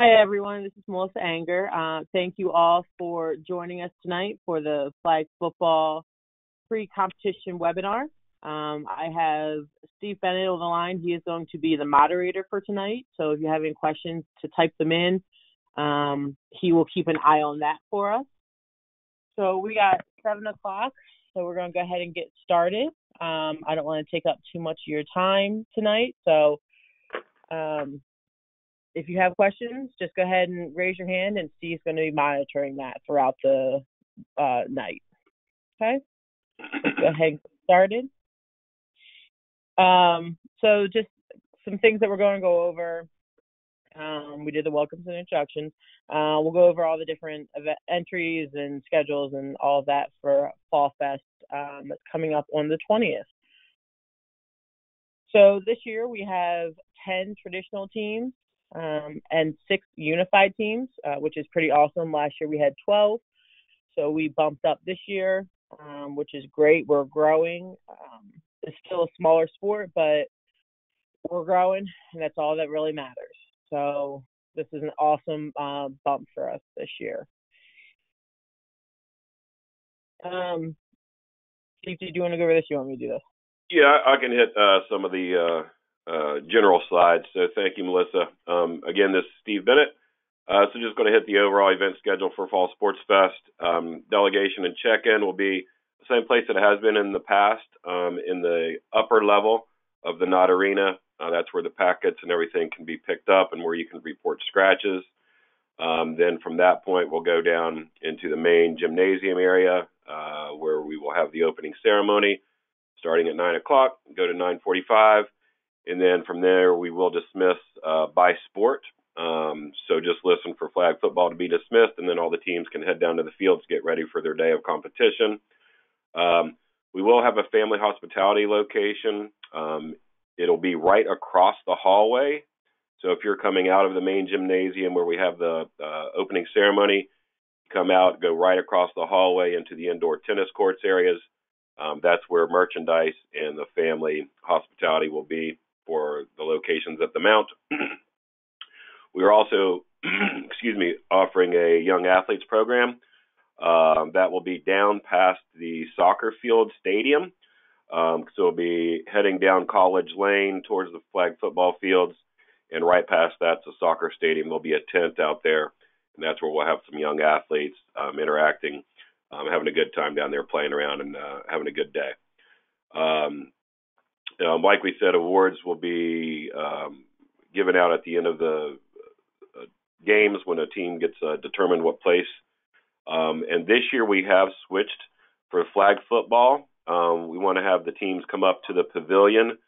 Hi, everyone. This is Melissa Anger. Thank you all for joining us tonight for the flag football pre-competition webinar. I have Steve Bennett on the line. He is going to be the moderator for tonight. So if you have any questions, to type them in. He will keep an eye on that for us. So we got 7 o'clock, so we're going to go ahead and get started. I don't want to take up too much of your time tonight, so if you have questions, just go ahead and raise your hand, and Steve's going to be monitoring that throughout the night. Okay? Let's go ahead and get started. So just some things that we're going to go over. We did the welcomes and introductions. We'll go over all the different event entries and schedules and all of that for Fall Fest that's coming up on the 20th. So this year we have 10 traditional teams and 6 unified teams, which is pretty awesome. Last year we had 12, so we bumped up this year, which is great. We're growing. It's still a smaller sport, but we're growing, and that's all that really matters. So this is an awesome bump for us this year. Steve, do you want to go over this? You want me to do this? Yeah, I can hit some of the general slides. So thank you, Melissa. Again, this is Steve Bennett. So just going to hit the overall event schedule for Fall Sports Fest. Delegation and check-in will be the same place that it has been in the past, in the upper level of the Knott Arena. That's where the packets and everything can be picked up and where you can report scratches. Then from that point, we'll go down into the main gymnasium area where we will have the opening ceremony starting at 9 o'clock, go to 9:45. And then from there, we will dismiss by sport. So just listen for flag football to be dismissed, and then all the teams can head down to the fields to get ready for their day of competition. We will have a family hospitality location. It'll be right across the hallway. So if you're coming out of the main gymnasium where we have the opening ceremony, come out, go right across the hallway into the indoor tennis courts areas. That's where merchandise and the family hospitality will be for the locations at the Mount. We are also, offering a young athletes program that will be down past the soccer field stadium. So we'll be heading down College Lane towards the flag football fields, and right past that's a soccer stadium. There'll be a tent out there, and that's where we'll have some young athletes interacting, having a good time down there, playing around and having a good day. Like we said, awards will be given out at the end of the games when a team gets determined what place. And this year we have switched for flag football. We want to have the teams come up to the pavilion,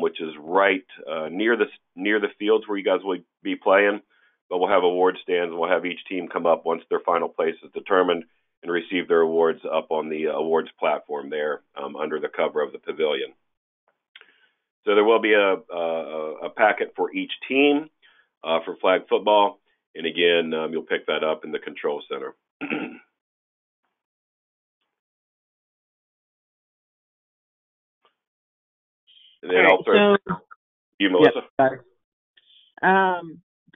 which is right near the fields where you guys will be playing. But we'll have award stands, and we'll have each team come up once their final place is determined and receive their awards up on the awards platform there under the cover of the pavilion. So there will be a packet for each team for flag football. And again, you'll pick that up in the control center. And then I'll turn to you, Melissa. Yep.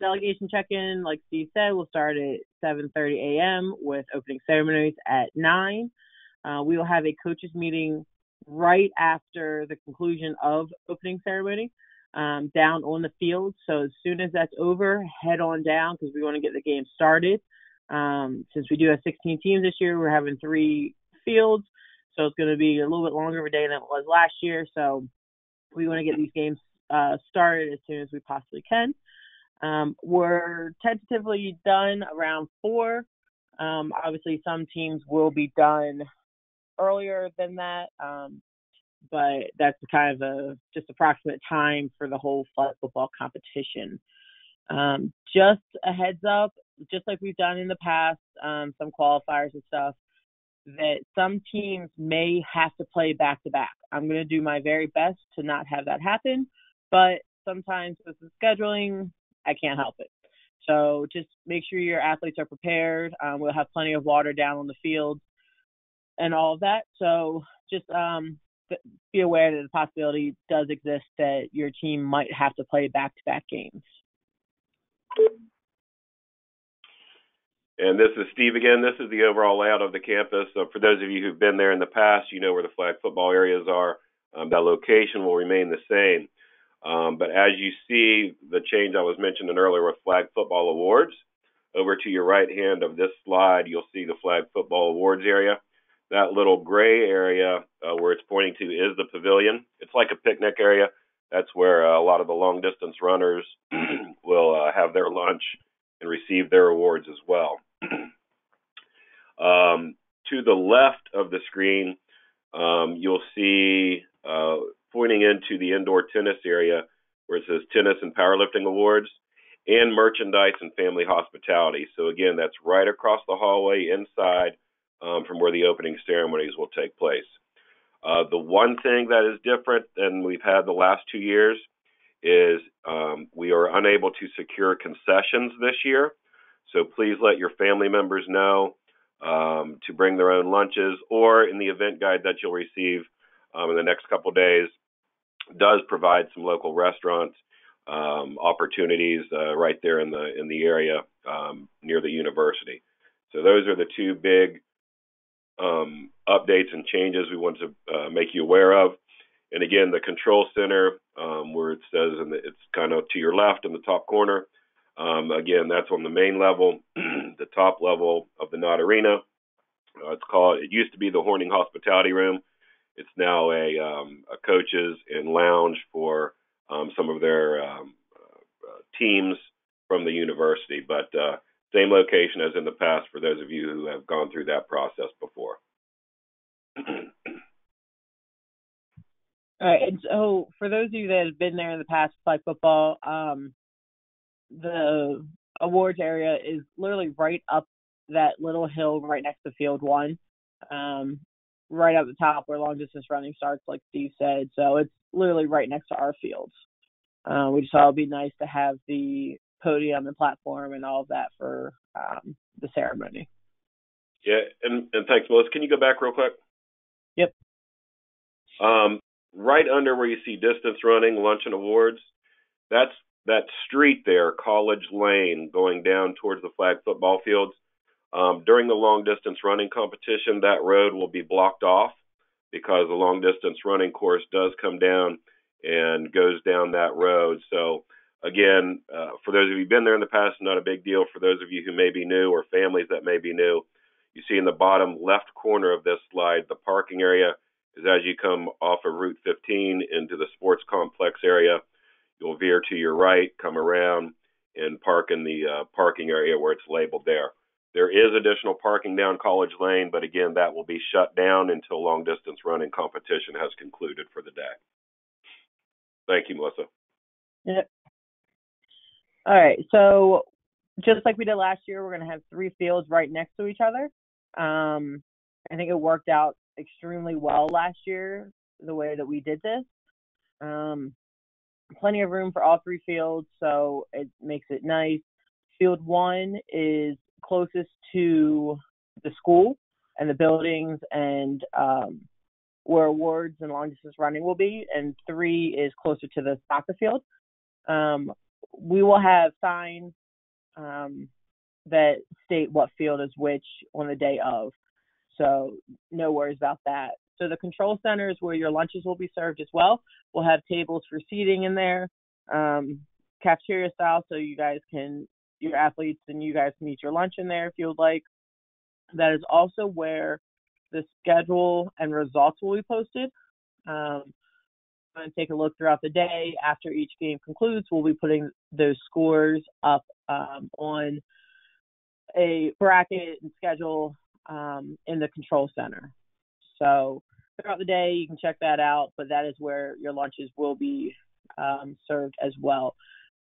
Delegation check-in, like Steve said, will start at 7:30 a.m. with opening ceremonies at 9. We will have a coaches meeting right after the conclusion of opening ceremony down on the field. So as soon as that's over, head on down because we want to get the game started. Since we do have 16 teams this year, we're having 3 fields. So it's going to be a little bit longer of a day than it was last year. So we want to get these games started as soon as we possibly can. We're tentatively done around 4. Obviously, some teams will be done earlier than that, but that's kind of just approximate time for the whole flag football competition. Just a heads up, just like we've done in the past, some qualifiers and stuff, that some teams may have to play back-to-back. I'm going to do my very best to not have that happen, but sometimes with the scheduling, I can't help it. So just make sure your athletes are prepared. We'll have plenty of water down on the field and all of that. So just be aware that the possibility does exist that your team might have to play back-to-back games. And this is Steve again. This is the overall layout of the campus. So for those of you who've been there in the past, you know where the flag football areas are. That location will remain the same. But as you see the change I was mentioning earlier with flag football awards, over to your right hand of this slide, you'll see the flag football awards area. That little gray area where it's pointing to is the pavilion. It's like a picnic area. That's where a lot of the long distance runners will have their lunch and receive their awards as well. To the left of the screen, you'll see pointing into the indoor tennis area where it says tennis and powerlifting awards and merchandise and family hospitality. So again, that's right across the hallway inside from where the opening ceremonies will take place. The one thing that is different than we've had the last 2 years is we are unable to secure concessions this year. So please let your family members know to bring their own lunches, or in the event guide that you'll receive in the next couple of days does provide some local restaurants opportunities right there in the area near the university. So those are the two big updates and changes we want to make you aware of. And again, the control center, where it says, and it's kind of to your left in the top corner. Again, that's on the main level, the top level of the Knott Arena. It used to be the Horning Hospitality Room. It's now a coaches and lounge for some of their teams from the university, but same location as in the past for those of you who have gone through that process before. All right, and so for those of you that have been there in the past, flag football, the awards area is literally right up that little hill right next to Field 1, right up the top where long distance running starts, like Steve said. So it's literally right next to our fields. We just thought it would be nice to have the podium and platform and all of that for the ceremony. Yeah, and thanks, Melissa. Can you go back real quick? Yep. Right under where you see distance running, lunch and awards, that's that street there, College Lane, going down towards the flag football fields. During the long distance running competition, that road will be blocked off because the long distance running course does come down and goes down that road. So again, for those of you who've been there in the past, not a big deal. For those of you who may be new or families that may be new, you see in the bottom left corner of this slide, the parking area is as you come off of Route 15 into the sports complex area. You'll veer to your right, come around, and park in the parking area where it's labeled there. There is additional parking down College Lane, but again, that will be shut down until long distance running competition has concluded for the day. Thank you, Melissa. Yep. All right, so just like we did last year, we're going to have 3 fields right next to each other. I think it worked out extremely well last year, the way that we did this. Plenty of room for all 3 fields, so it makes it nice. Field 1 is closest to the school and the buildings and where awards and long distance running will be, and 3 is closer to the soccer field. We will have signs that state what field is which on the day of, so no worries about that. So the control center is where your lunches will be served as well. We'll have tables for seating in there, cafeteria style, so you guys can, your athletes and you guys can eat your lunch in there if you would like. That is also where the schedule and results will be posted. I'm going to take a look throughout the day. After each game concludes, we'll be putting those scores up on a bracket and schedule in the control center. So throughout the day, you can check that out, but that is where your lunches will be served as well.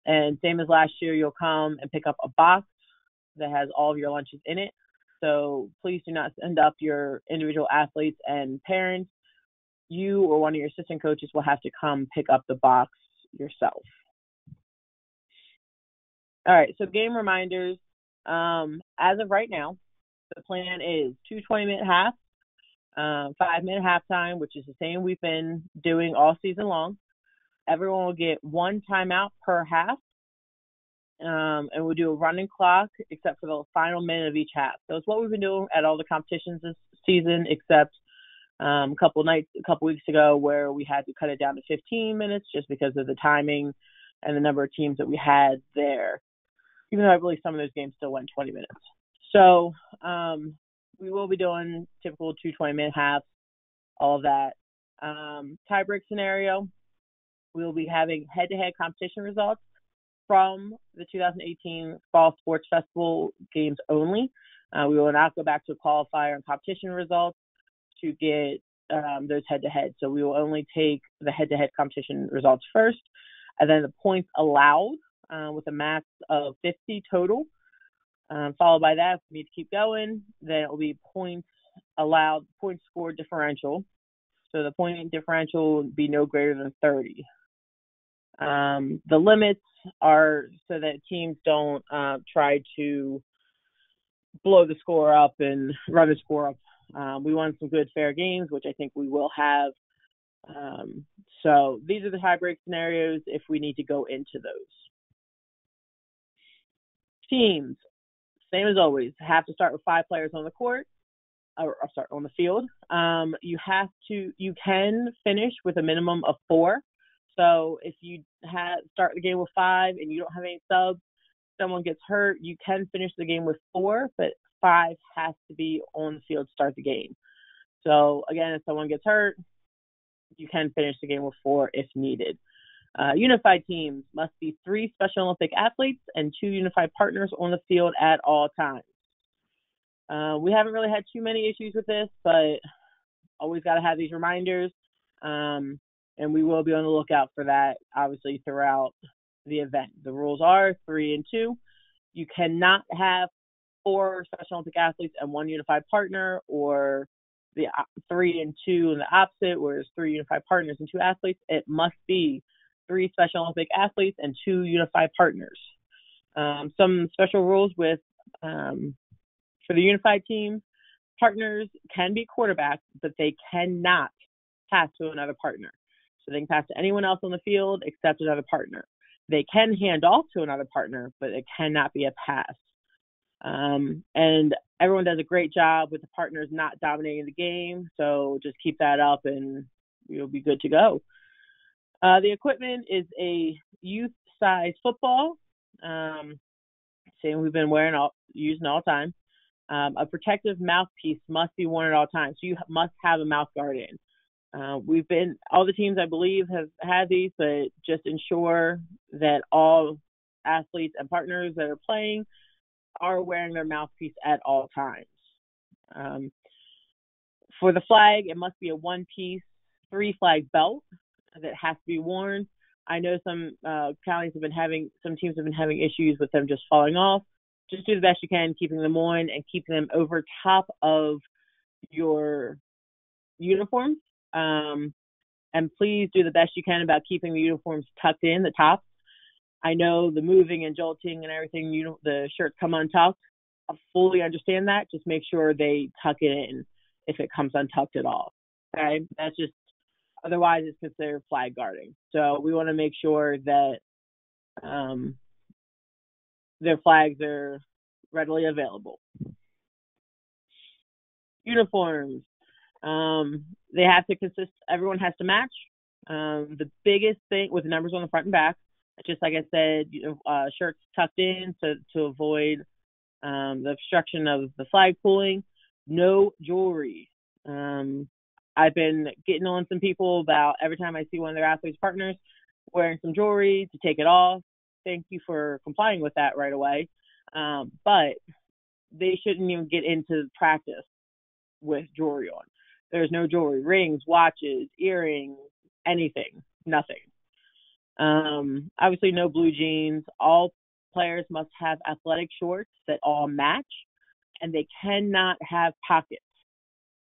And same as last year, you'll come and pick up a box that has all of your lunches in it. So please do not send up your individual athletes and parents. You or one of your assistant coaches will have to come pick up the box yourself. All right, so game reminders. As of right now, the plan is 2 20-minute halves, 5-minute halftime, which is the same we've been doing all season long. Everyone will get 1 timeout per half. and we'll do a running clock except for the final minute of each half. So it's what we've been doing at all the competitions this season, except a couple weeks ago where we had to cut it down to 15 minutes just because of the timing and the number of teams that we had there. Even though I believe some of those games still went 20 minutes. So we will be doing typical 2 20-minute halves, all of that. Tiebreak scenario, we will be having head-to-head competition results from the 2018 Fall Sports Festival games only. We will not go back to qualifier and competition results to get those head-to-head. So we will only take the head-to-head competition results first, and then the points allowed with a max of 50 total. Followed by that, if we need to keep going, then it will be points allowed, points scored differential. So the point differential would be no greater than 30. The limits are so that teams don't try to blow the score up and run the score up. We want some good, fair games, which I think we will have. So these are the tie-break scenarios if we need to go into those. Teams, same as always, have to start with 5 players on the court, or start on the field. You can finish with a minimum of 4. So if you start the game with 5 and you don't have any subs, someone gets hurt, you can finish the game with 4, but 5 has to be on the field to start the game. So again, if someone gets hurt, you can finish the game with 4 if needed. Unified teams must be 3 Special Olympic athletes and 2 unified partners on the field at all times. We haven't really had too many issues with this, but always got to have these reminders. And we will be on the lookout for that, obviously, throughout the event. The rules are 3 and 2. You cannot have 4 Special Olympic athletes and 1 unified partner, or the 3 and 2 and the opposite, where there's 3 unified partners and 2 athletes. It must be 3 Special Olympic athletes and 2 unified partners. Some special rules with for the unified team, partners can be quarterbacks, but they cannot pass to another partner. So they can pass to anyone else on the field except another partner. They can hand off to another partner, but it cannot be a pass. And everyone does a great job with the partners not dominating the game, so just keep that up and you'll be good to go. The equipment is a youth-size football, same we've been using all the time. A protective mouthpiece must be worn at all times, so you must have a mouth guard in. All the teams I believe have had these, but just ensure that all athletes and partners that are playing are wearing their mouthpiece at all times. For the flag, it must be a 1-piece 3-flag belt that has to be worn. I know some teams have been having issues with them just falling off. Just do the best you can, keeping them on and keeping them over top of your uniforms. And please do the best you can about keeping the uniforms tucked in, the tops. I know the moving and jolting and everything, the shirts come untucked. I fully understand that. Just make sure they tuck it in if it comes untucked at all. Okay? That's just, otherwise it's considered flag guarding. So we want to make sure that their flags are readily available. Uniforms. They have to everyone has to match. The biggest thing with numbers on the front and back, just like I said, shirts tucked in to avoid the obstruction of the flag pulling. No jewelry. I've been getting on some people about every time I see one of their athletes' partners wearing some jewelry to take it off. Thank you for complying with that right away. But they shouldn't even get into practice with jewelry on. There's no jewelry, rings, watches, earrings, anything, nothing. Obviously no blue jeans. All players must have athletic shorts that all match, and they cannot have pockets.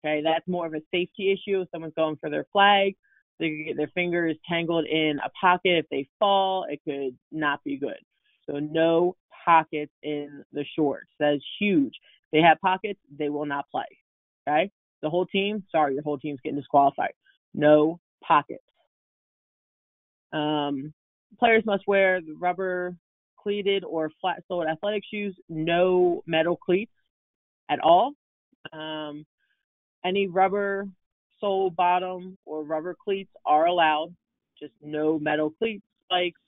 Okay, that's more of a safety issue. If someone's going for their flag, they could get their fingers tangled in a pocket. If they fall, it could not be good. So no pockets in the shorts. That is huge. If they have pockets, they will not play. Okay? The whole team, sorry, your whole team's getting disqualified. No pockets. Players must wear the rubber cleated or flat-soled athletic shoes, no metal cleats at all. Any rubber sole bottom or rubber cleats are allowed, just no metal cleats, spikes,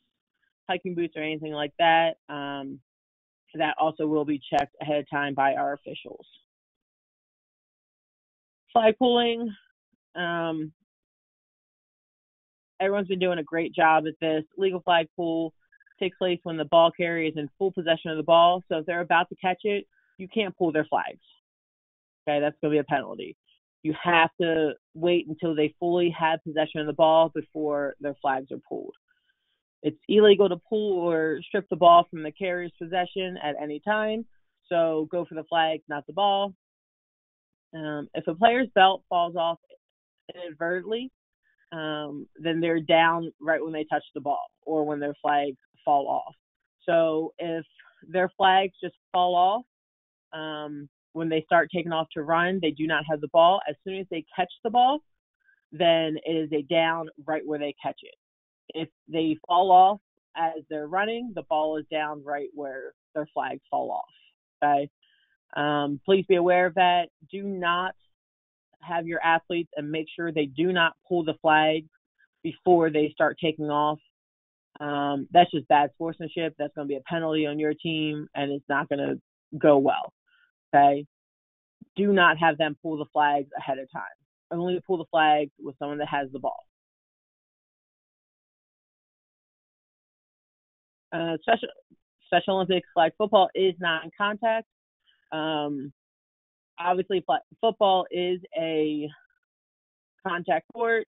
hiking boots, or anything like that. That also will be checked ahead of time by our officials. Flag pulling. Everyone's been doing a great job at this. Legal flag pull takes place when the ball carrier is in full possession of the ball. So if they're about to catch it, you can't pull their flags. Okay, that's going to be a penalty. You have to wait until they fully have possession of the ball before their flags are pulled. It's illegal to pull or strip the ball from the carrier's possession at any time. So go for the flag, not the ball. If a player's belt falls off inadvertently, then they're down right when they touch the ball or when their flags fall off. So if their flags just fall off when they start taking off to run, they do not have the ball. As soon as they catch the ball, then it is a down right where they catch it. If they fall off as they're running, the ball is down right where their flags fall off. Okay. Please be aware of that. Do not have your athletes and make sure they do not pull the flag before they start taking off. That's just bad sportsmanship. That's going to be a penalty on your team, and it's not going to go well. Okay? Do not have them pull the flags ahead of time. Only pull the flags with someone that has the ball. Special Olympics flag football is non-contact. Obviously, football is a contact sport,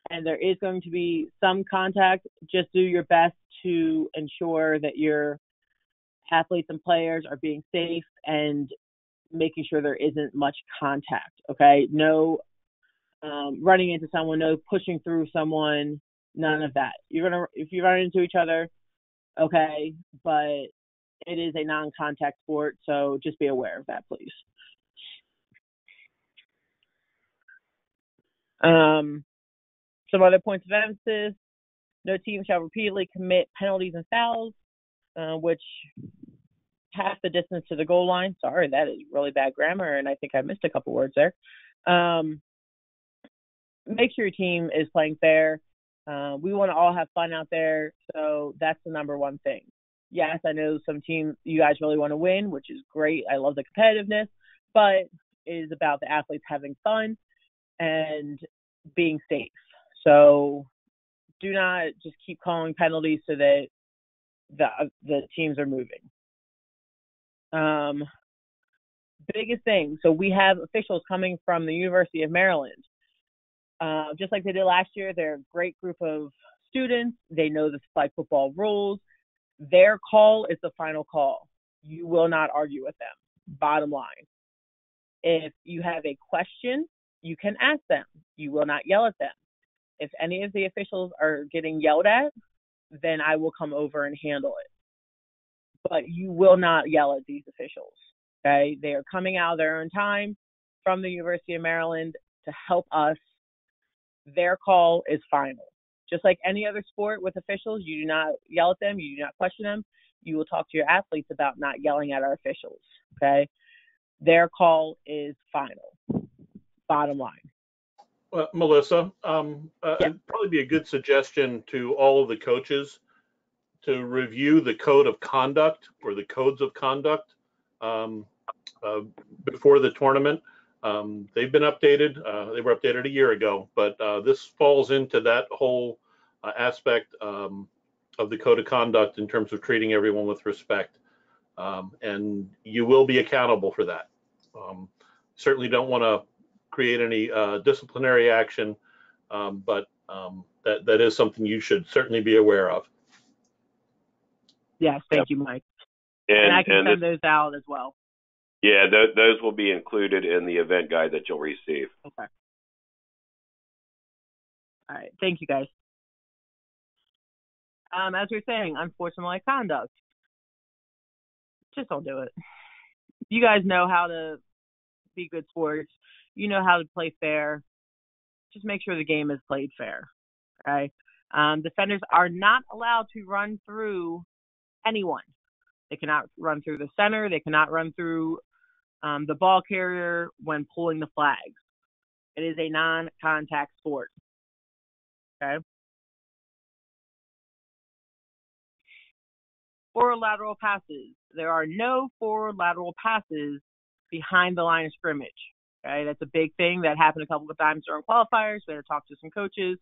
and there is going to be some contact. Just do your best to ensure that your athletes and players are being safe and making sure there isn't much contact, okay? No running into someone, no pushing through someone, none of that. If you run into each other, okay, but it is a non-contact sport, so just be aware of that, please. Some other points of emphasis: no team shall repeatedly commit penalties and fouls, which half the distance to the goal line. Sorry, that is really bad grammar, and I think I missed a couple words there. Make sure your team is playing fair. We want to all have fun out there, so that's the number one thing. Yes, I know some teams, you guys really want to win, which is great. I love the competitiveness, but it is about the athletes having fun and being safe. So do not just keep calling penalties so that the teams are moving. Biggest thing, so we have officials coming from the University of Maryland. Just like they did last year, they're a great group of students. They know the flag football rules. Their call is the final call. You will not argue with them, bottom line. If you have a question, you can ask them. You will not yell at them. If any of the officials are getting yelled at, then I will come over and handle it. But you will not yell at these officials, okay? They are coming out of their own time from the University of Maryland to help us. Their call is final. Just like any other sport with officials, you do not yell at them, you do not question them. You will talk to your athletes about not yelling at our officials, okay? Their call is final, bottom line. Melissa, it'd probably be a good suggestion to all of the coaches to review the code of conduct or the codes of conduct before the tournament. They've been updated. They were updated a year ago, but this falls into that whole aspect of the code of conduct in terms of treating everyone with respect. And you will be accountable for that. Certainly don't want to create any disciplinary action, but that is something you should certainly be aware of. Yes, thank you, Mike. And I can send those out as well. Yeah, those will be included in the event guide that you'll receive. Okay. All right. Thank you, guys. As we are saying, unsportsmanlike conduct. Just don't do it. You guys know how to be good sports. You know how to play fair. Just make sure the game is played fair. Okay. Defenders are not allowed to run through anyone. They cannot run through the center. They cannot run through the ball carrier when pulling the flags. It is a non-contact sport. Okay. Forward lateral passes. There are no forward lateral passes behind the line of scrimmage. Okay, that's a big thing that happened a couple of times during qualifiers. We had to talk to some coaches.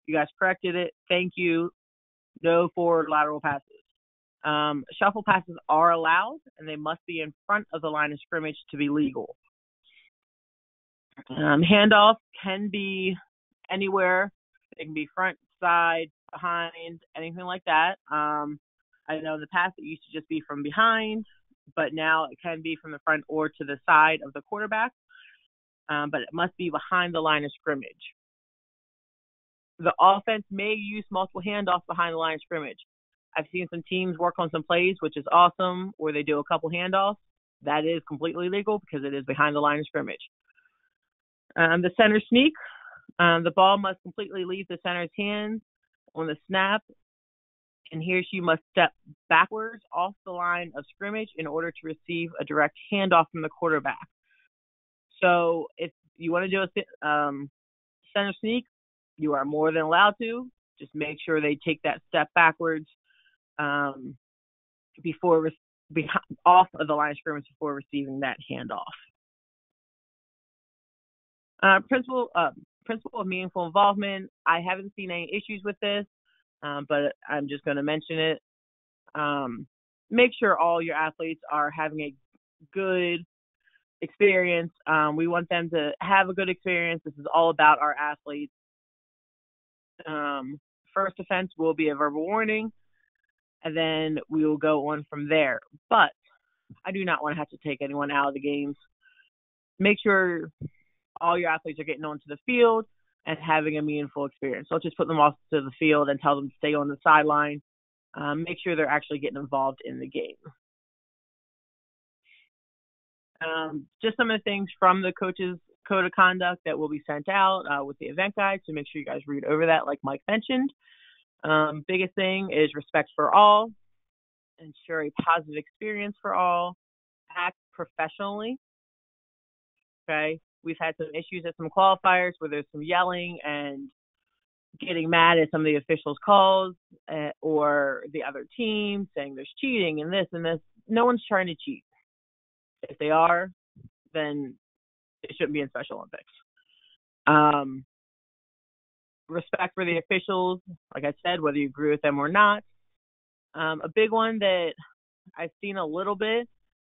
You guys corrected it. Thank you. No forward lateral passes. Shuffle passes are allowed, and they must be in front of the line of scrimmage to be legal. Handoff can be anywhere. It can be front, side, behind, anything like that. I know in the past it used to just be from behind, but now it can be from the front or to the side of the quarterback. But it must be behind the line of scrimmage. The offense may use multiple handoffs behind the line of scrimmage. I've seen some teams work on some plays, which is awesome, where they do a couple handoffs. That is completely legal because it is behind the line of scrimmage. The center sneak. The ball must completely leave the center's hands on the snap, and he or she must step backwards off the line of scrimmage in order to receive a direct handoff from the quarterback. So if you want to do a center sneak, you are more than allowed to. Just make sure they take that step backwards off of the line of scrimmage before receiving that handoff. Principle of meaningful involvement. I haven't seen any issues with this, but I'm just going to mention it. Make sure all your athletes are having a good experience. We want them to have a good experience. This is all about our athletes. First offense will be a verbal warning, and then we will go on from there. But I do not want to have to take anyone out of the games. Make sure all your athletes are getting onto the field and having a meaningful experience. Don't just put them off to the field and tell them to stay on the sideline. Make sure they're actually getting involved in the game. Just some of the things from the coach's code of conduct that will be sent out with the event guide, so make sure you guys read over that like Mike mentioned. Biggest thing is respect for all, ensure a positive experience for all, act professionally. Okay, we've had some issues at some qualifiers where there's some yelling and getting mad at some of the officials' calls or the other team saying there's cheating and this and this. No one's trying to cheat. If they are, then it shouldn't be in Special Olympics. Respect for the officials, like I said, whether you agree with them or not. A big one that I've seen a little bit,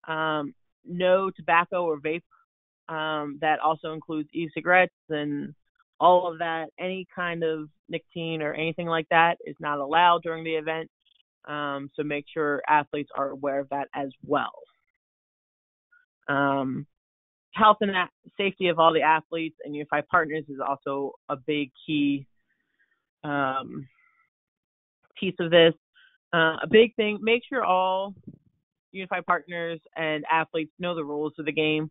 no tobacco or vape. That also includes e-cigarettes and all of that. Any kind of nicotine or anything like that is not allowed during the event. So make sure athletes are aware of that as well. Health and safety of all the athletes and Unified Partners is also a big key piece of this. A big thing, make sure all Unified Partners and athletes know the rules of the game.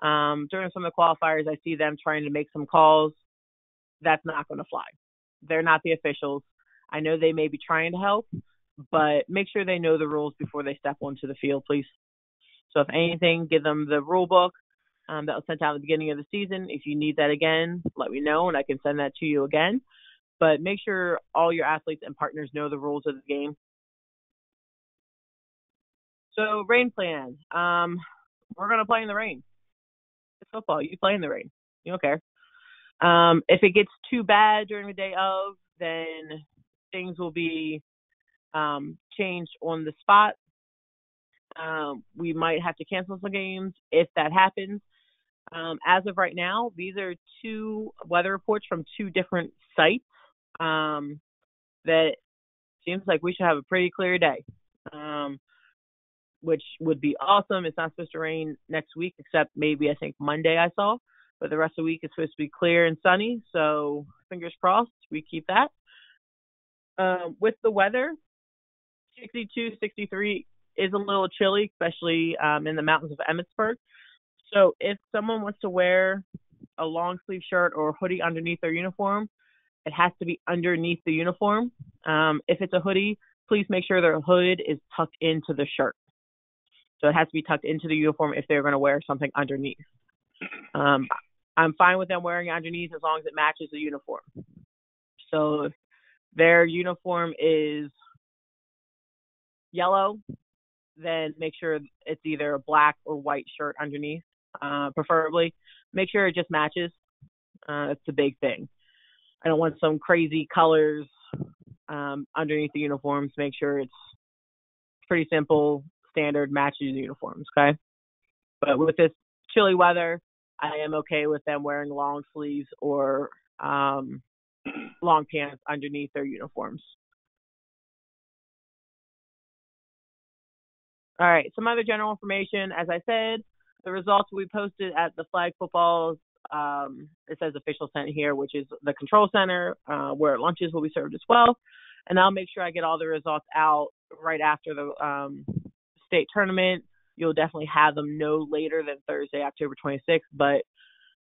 During some of the qualifiers, I see them trying to make some calls. That's not going to fly. They're not the officials. I know they may be trying to help, but make sure they know the rules before they step onto the field, please. So if anything, give them the rule book that was sent out at the beginning of the season. If you need that again, let me know, and I can send that to you again. But make sure all your athletes and partners know the rules of the game. So rain plan. We're going to play in the rain. It's football. You play in the rain. You don't care. If it gets too bad during the day of, then things will be changed on the spot. We might have to cancel some games if that happens. As of right now, these are two weather reports from two different sites that seems like we should have a pretty clear day, which would be awesome. It's not supposed to rain next week, except maybe I think Monday I saw, but the rest of the week is supposed to be clear and sunny, so fingers crossed we keep that. With the weather, 62, 63 is a little chilly, especially in the mountains of Emmitsburg. So if someone wants to wear a long sleeve shirt or hoodie underneath their uniform, it has to be underneath the uniform. If it's a hoodie, please make sure their hood is tucked into the shirt. So it has to be tucked into the uniform if they're going to wear something underneath. I'm fine with them wearing underneath as long as it matches the uniform. So if their uniform is yellow, then make sure it's either a black or white shirt underneath, preferably. Make sure it just matches. That's the big thing. I don't want some crazy colors underneath the uniforms. Make sure it's pretty simple, standard, matches the uniforms, okay? But with this chilly weather, I am okay with them wearing long sleeves or long pants underneath their uniforms. All right, some other general information. As I said, the results will be posted at the flag football. It says official center here, which is the control center, where lunches will be served as well. And I'll make sure I get all the results out right after the state tournament. You'll definitely have them no later than Thursday, October 26th, but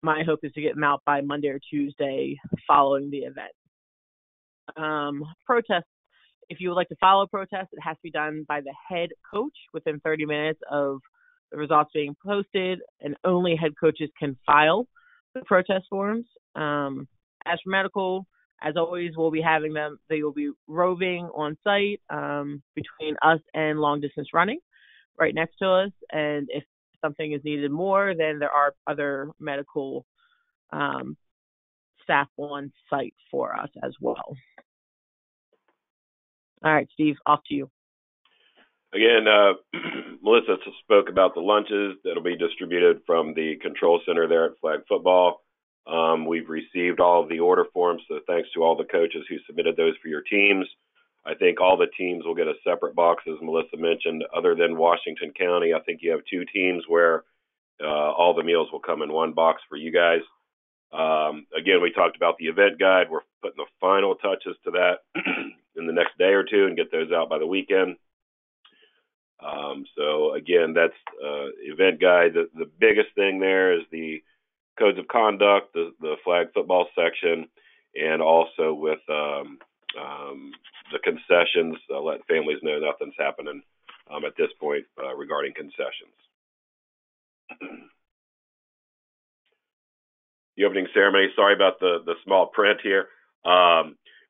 my hope is to get them out by Monday or Tuesday following the event. Protests. If you would like to follow protests, it has to be done by the head coach within 30 minutes of the results being posted, and only head coaches can file the protest forms. As for medical, as always, we'll be having them. They will be roving on site between us and long distance running right next to us. And if something is needed more, then there are other medical staff on site for us as well. All right, Steve, off to you. Again, Melissa spoke about the lunches that'll be distributed from the control center there at Flag Football. We've received all of the order forms, so thanks to all the coaches who submitted those for your teams. I think all the teams will get a separate box, as Melissa mentioned. Other than Washington County, I think you have two teams where all the meals will come in one box for you guys. Again, we talked about the event guide. We're putting the final touches to that in the next day or two and get those out by the weekend. So again, that's event guide. The biggest thing there is the codes of conduct, the flag football section, and also with the concessions. Let families know nothing's happening at this point regarding concessions. The opening ceremony, sorry about the small print here.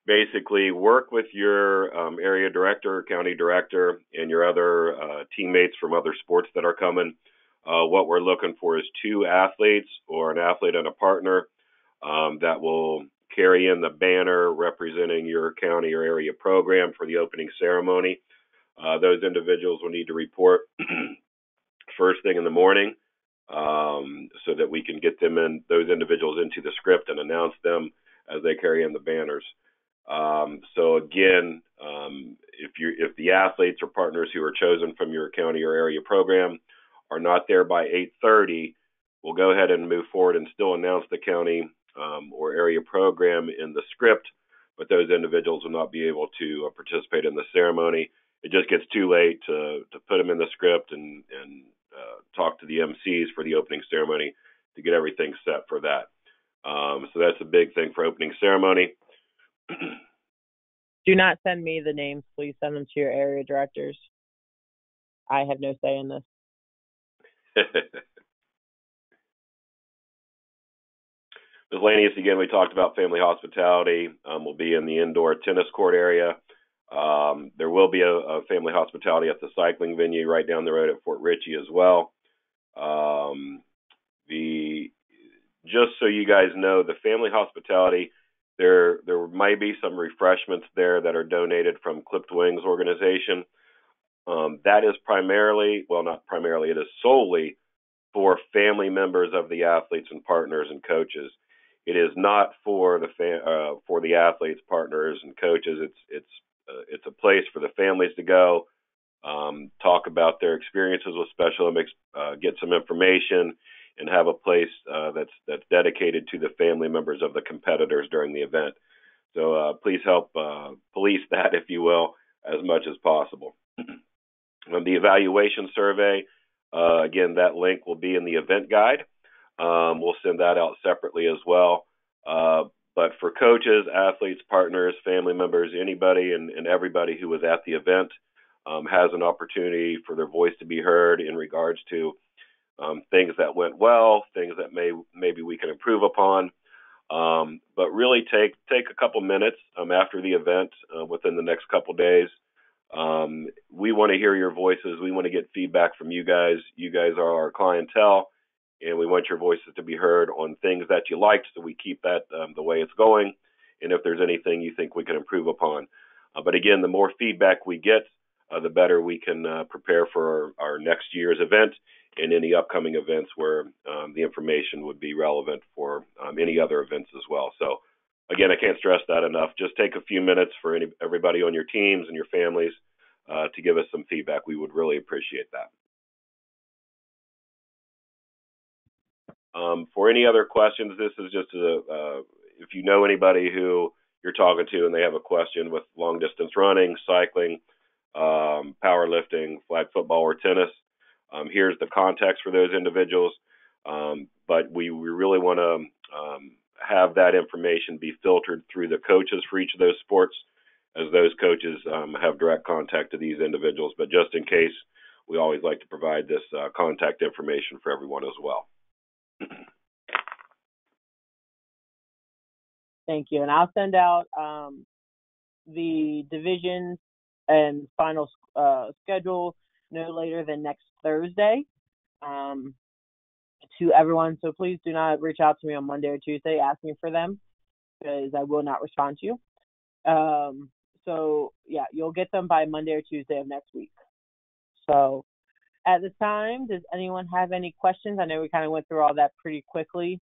Basically, work with your area director, county director, and your other teammates from other sports that are coming. What we're looking for is 2 athletes or an athlete and a partner that will carry in the banner representing your county or area program for the opening ceremony. Those individuals will need to report first thing in the morning so that we can get those individuals into the script and announce them as they carry in the banners. So again, if the athletes or partners who are chosen from your county or area program are not there by 8:30, we'll go ahead and move forward and still announce the county or area program in the script, but those individuals will not be able to participate in the ceremony. It just gets too late to put them in the script and talk to the MCs for the opening ceremony to get everything set for that. So that's a big thing for opening ceremony. Do not send me the names. Please send them to your area directors. I have no say in this. Miscellaneous, again, we talked about family hospitality. We'll be in the indoor tennis court area. There will be a family hospitality at the cycling venue right down the road at Fort Ritchie as well. Just so you guys know, the family hospitality, there might be some refreshments there that are donated from Clipped Wings organization. That is primarily, well, not primarily, it is solely for family members of the athletes and partners and coaches. It is not for the athletes, partners, and coaches. It's a place for the families to go, talk about their experiences with Special Olympics, get some information, and have a place that's dedicated to the family members of the competitors during the event. So please help police that, if you will, as much as possible. The evaluation survey, again, that link will be in the event guide. We'll send that out separately as well. But for coaches, athletes, partners, family members, anybody and everybody who was at the event has an opportunity for their voice to be heard in regards to things that went well, things that maybe we can improve upon. But really take a couple minutes after the event within the next couple days. We want to hear your voices. We want to get feedback from you guys. You guys are our clientele, and we want your voices to be heard on things that you liked, so we keep that the way it's going, and if there's anything you think we can improve upon. But again, the more feedback we get, the better we can prepare for our next year's event and any upcoming events where the information would be relevant for any other events as well. So again, I can't stress that enough. Just take a few minutes for everybody on your teams and your families to give us some feedback. We would really appreciate that. For any other questions, this is just if you know anybody who you're talking to and they have a question with long distance running, cycling, powerlifting, flag football, or tennis, here's the context for those individuals. But we really want to have that information be filtered through the coaches for each of those sports, as those coaches have direct contact to these individuals. But just in case, we always like to provide this contact information for everyone as well. Thank you. And I'll send out the divisions and final schedule no later than next Thursday to everyone. So please do not reach out to me on Monday or Tuesday asking for them, because I will not respond to you. So yeah, you'll get them by Monday or Tuesday of next week. So at this time, does anyone have any questions? I know we kind of went through all that pretty quickly.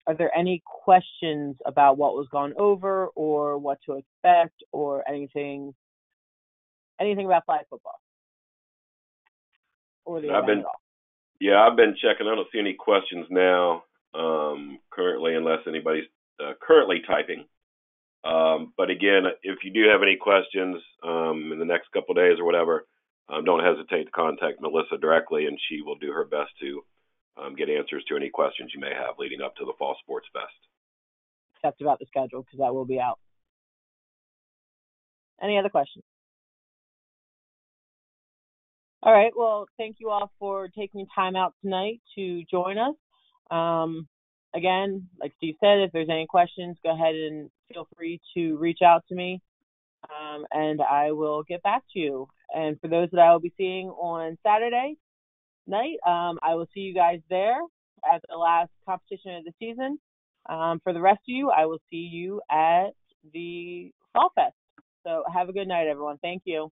Are there any questions about what was gone over or what to expect or anything about flag football? Or the event at all? Yeah, I've been checking. I don't see any questions now currently, unless anybody's currently typing. But again, if you do have any questions in the next couple of days or whatever, don't hesitate to contact Melissa directly, and she will do her best to get answers to any questions you may have leading up to the Fall Sports Fest. Except about the schedule, because that will be out. Any other questions? All right. Well, thank you all for taking time out tonight to join us. Again, like Steve said, if there's any questions, go ahead and feel free to reach out to me, and I will get back to you. And for those that I will be seeing on Saturday night, I will see you guys there at the last competition of the season. For the rest of you, I will see you at the Fall Fest. So have a good night, everyone. Thank you.